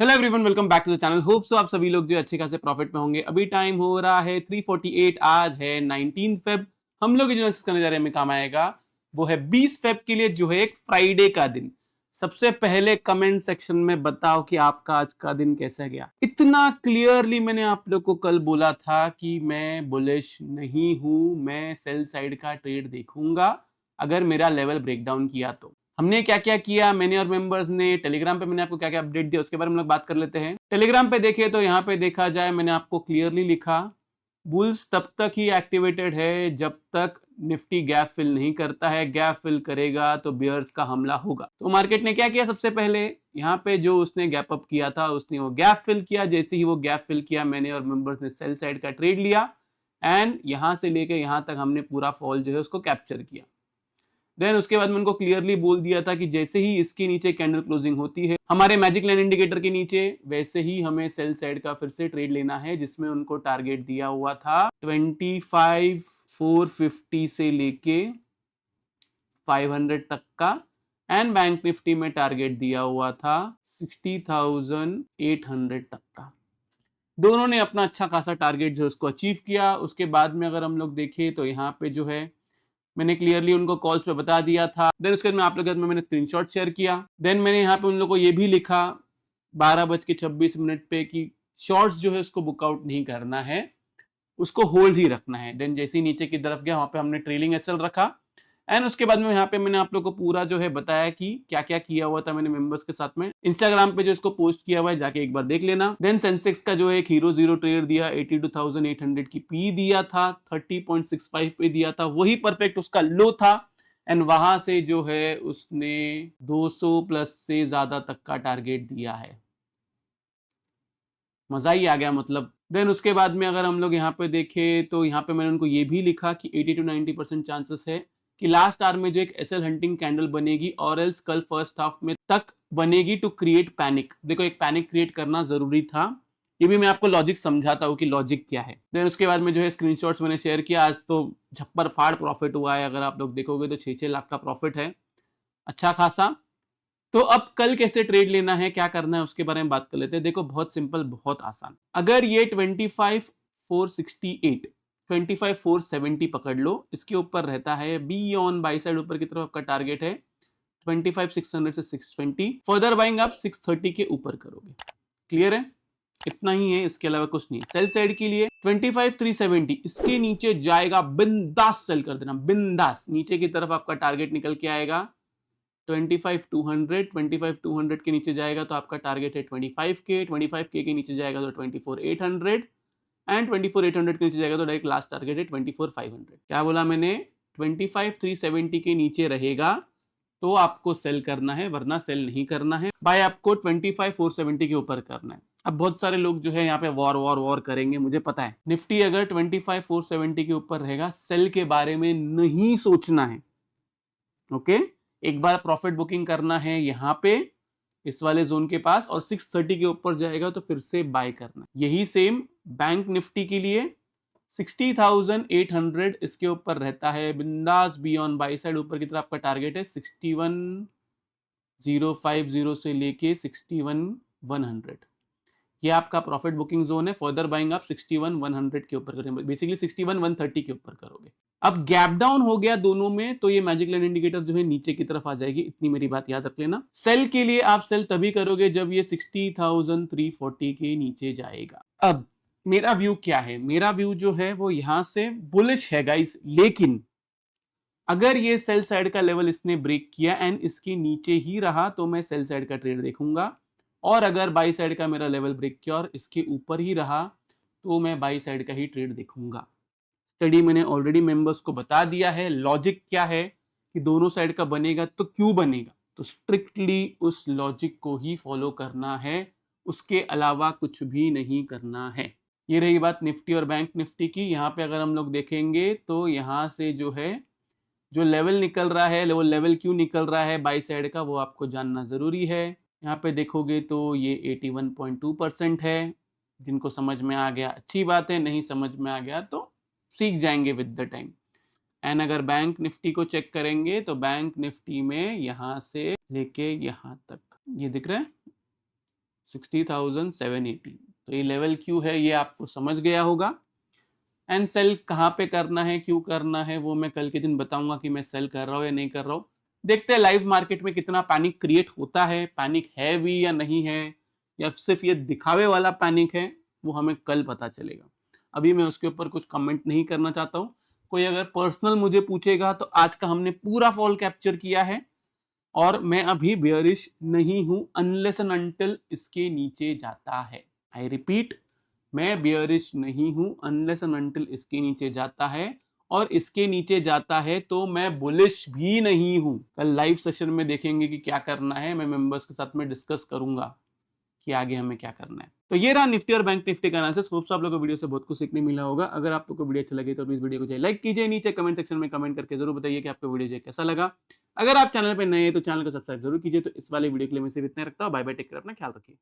Hello everyone, welcome back to the channel. Hope so आप सभी लोग जो अच्छे खासे प्रॉफिट में होंगे। अभी टाइम हो रहा है 3:48। आज है 19 फेब। हम लोग जो एनालिसिस करने जा रहे हैं में काम आएगा वो है 20 फेब के लिए, जो है एक फ्राइडे का दिन। सबसे पहले कमेंट सेक्शन में बताओ कि आपका आज का दिन कैसा गया। इतना क्लियरली मैंने आप लोग को कल बोला था कि मैं बुलिश नहीं हूं, मैं सेल साइड का ट्रेड देखूंगा अगर मेरा लेवल ब्रेकडाउन किया तो। हमने क्या क्या किया, मैंने और मेंबर्स ने टेलीग्राम पे मैंने आपको क्या क्या अपडेट दिया उसके बारे में हम लोग बात कर लेते हैं। टेलीग्राम पे देखिए तो यहाँ पे देखा जाए मैंने आपको क्लियरली लिखा, बुल्स तब तक ही एक्टिवेटेड है जब तक निफ्टी गैप फिल नहीं करता है। गैप फिल करेगा तो बियर्स का हमला होगा। तो मार्केट ने क्या किया, सबसे पहले यहाँ पे जो उसने गैप अप किया था उसने वो गैप फिल किया। जैसे ही वो गैप फिल किया मैंने और मेंबर्स ने सेल साइड का ट्रेड लिया एंड यहां से लेके यहां तक हमने पूरा फॉल जो है उसको कैप्चर किया। देन उसके बाद मैंने उनको क्लियरली बोल दिया था कि जैसे ही इसके नीचे कैंडल क्लोजिंग होती है हमारे मैजिक लाइन इंडिकेटर के नीचे, वैसे ही हमें सेल साइड का फिर से ट्रेड लेना है, जिसमें उनको टारगेट दिया हुआ था 25,450 से लेके 500 तक का। एंड बैंक निफ्टी में टारगेट दिया हुआ था 60,800 तक का। दोनों ने अपना अच्छा खासा टारगेट जो उसको अचीव किया। उसके बाद में अगर हम लोग देखें तो यहाँ पे जो है मैंने क्लियरली उनको कॉल्स पे बता दिया था। देन उसके बाद में आप लोगों के साथ मैंने स्क्रीनशॉट शेयर किया। देन मैंने यहाँ पे उन लोगों को ये भी लिखा 12:26 पे कि शॉर्ट्स जो है उसको बुकआउट नहीं करना है, उसको होल्ड ही रखना है। देन जैसे ही नीचे की तरफ गया वहां पे हमने ट्रेलिंग एसएल रखा। एंड उसके बाद में यहाँ पे मैंने आप लोग को पूरा जो है बताया कि क्या क्या किया हुआ था मैंने मेंबर्स के साथ में। इंस्टाग्राम पे जो इसको पोस्ट किया हुआ है जाके एक बार देख लेना। देन सेंसेक्स का जो है एक हीरो जीरो ट्रेड दिया, 82,800 की पी दिया था, 30.65 पे दिया था, वही परफेक्ट उसका लो था। एंड वहां से जो है उसने 200 प्लस से ज्यादा तक का टारगेट दिया है। मजा ही आ गया मतलब। देन उसके बाद में अगर हम लोग यहाँ पे देखें तो यहाँ पे मैंने उनको ये भी लिखा कि 80 to 90% चांसेस है कि लास्ट आवर में जो एक एसएल हंटिंग कैंडल बनेगी और एल्स कल फर्स्ट हाफ में तक बनेगी टू क्रिएट पैनिक। देखो, एक पैनिक क्रिएट करना जरूरी था। ये भी मैं आपको लॉजिक समझाता हूँ कि लॉजिक क्या है। देन उसके बाद में जो है स्क्रीनशॉट्स मैंने शेयर किया। आज तो झप्पर फाड़ प्रॉफिट हुआ है, अगर आप लोग देखोगे तो 6-6 लाख का प्रॉफिट है, अच्छा खासा। तो अब कल कैसे ट्रेड लेना है, क्या करना है, उसके बारे में बात कर लेते हैं। देखो बहुत सिंपल, बहुत आसान। अगर ये 25,468 25,470 पकड़ लो, इसके ऊपर रहता है बी ऑन बाई साइड, ऊपर की तरफ आपका टारगेट है 25,600 से 620। फर्दर बाइंग आप 630 के ऊपर करोगे। क्लियर है? इतना ही है, इसके अलावा कुछ नहीं। सेल साइड के लिए 25,370 इसके नीचे जाएगा, बिंदास सेल कर देना, बिंदास। नीचे की तरफ आपका टारगेट निकल के आएगा 25,200 के नीचे जाएगा तो आपका टारगेट है 25K। 25K के नीचे जाएगा तो 24,800 एंड 24,800 के नीचे जाएगा तो डायरेक्ट लास्ट टारगेट है 24,500। क्या बोला मैंने? 25,370 के नीचे रहेगा तो आपको सेल करना है, वरना सेल नहीं करना है। बाय आपको 25,470 के ऊपर करना है। अब बहुत सारे लोग जो है यहाँ पे वॉर वॉर वॉर करेंगे, मुझे पता है। निफ्टी अगर 25,470 के ऊपर रहेगा, सेल के बारे में नहीं सोचना है। ओके, एक बार प्रॉफिट बुकिंग करना है यहाँ पे इस वाले जोन के पास, और 630 के ऊपर जाएगा तो फिर से बाय करना। यही सेम बैंक निफ्टी के लिए 60,800 इसके ऊपर रहता है, बिंदास बी ऑन बाई साइड। ऊपर की तरफ आपका टारगेट है 61,050 से लेके 61,100। ये आपका प्रॉफिट बुकिंग जोन है। फर्दर बाइंग आप 61,100 के ऊपर करेंगे, बेसिकली 61,130 के ऊपर करोगे। अब गैप डाउन हो गया दोनों में तो ये मैजिक लाइन इंडिकेटर जो है नीचे की तरफ आ जाएगी। इतनी मेरी बात याद रख लेना। सेल के लिए आप सेल तभी करोगे जब ये 60,340 के नीचे जाएगा। अब मेरा व्यू क्या है? मेरा व्यू जो है वो यहां से बुलिश है गाइस, लेकिन अगर ये सेल साइड का लेवल इसने ब्रेक किया एंड इसके नीचे ही रहा तो मैं सेल साइड का ट्रेड देखूंगा, और अगर बाई साइड का मेरा लेवल ब्रेक किया और इसके ऊपर ही रहा तो मैं बाई साइड का ही ट्रेड देखूंगा। स्टडी मैंने ऑलरेडी मेंबर्स को बता दिया है। लॉजिक क्या है कि दोनों साइड का बनेगा तो क्यों बनेगा, तो स्ट्रिक्टली उस लॉजिक को ही फॉलो करना है, उसके अलावा कुछ भी नहीं करना है। ये रही बात निफ्टी और बैंक निफ्टी की। यहाँ पे अगर हम लोग देखेंगे तो यहाँ से जो है जो लेवल निकल रहा है, वो लेवल क्यों निकल रहा है बाई साइड का, वो आपको जानना जरूरी है। यहाँ पे देखोगे तो ये 81.2% है। जिनको समझ में आ गया अच्छी बात है, नहीं समझ में आ गया तो सीख जाएंगे विद द टाइम। एंड अगर बैंक निफ्टी को चेक करेंगे तो बैंक निफ्टी में यहां से लेके यहां तक ये दिख रहा है 60,780। तो ये लेवल क्यू है, ये आपको समझ गया होगा। एंड सेल कहाँ पे करना है, क्यों करना है, वो मैं कल के दिन बताऊंगा कि मैं सेल कर रहा हूँ या नहीं कर रहा हूँ। देखते हैं लाइव मार्केट में कितना पैनिक क्रिएट होता है, पैनिक है भी या नहीं है, या सिर्फ ये दिखावे वाला पैनिक है, वो हमें कल पता चलेगा। अभी मैं उसके ऊपर कुछ कमेंट नहीं करना चाहता हूँ। कोई अगर पर्सनल मुझे पूछेगा तो आज का हमने पूरा फॉल कैप्चर किया है और मैं अभी बेयरिश नहीं हूं अनलेस एंड अनटिल इसके नीचे जाता है। आई रिपीट, मैं बेयरिश नहीं हूं अनलेस एंड अनटिल इसके नीचे जाता है, और इसके नीचे जाता है तो मैं बुलिश भी नहीं हूं। कल लाइव सेशन में देखेंगे कि क्या करना है, मैं मेंबर्स के साथ में डिस्कस करूंगा कि आगे हमें क्या करना है। तो ये रहा निफ्टी और बैंक निफ्टी का एनालिसिस। होप्स आप लोगों को वीडियो से बहुत कुछ सीखने मिला होगा। अगर आप लोगों को वीडियो अच्छा लगे तो प्लीज वीडियो को लाइक कीजिए, नीचे कमेंट सेक्शन में कमेंट करके जरूर बताइए कि आपको वीडियो कैसा लगा। अगर आप चैनल पे नए हैं तो चैनल को सब्सक्राइब जरूर कीजिए। तो इस वाले वीडियो के लिए मैं सिर्फ इतना रखता हूँ। बाय बाय, टेक केयर, अपना ख्याल रखिए।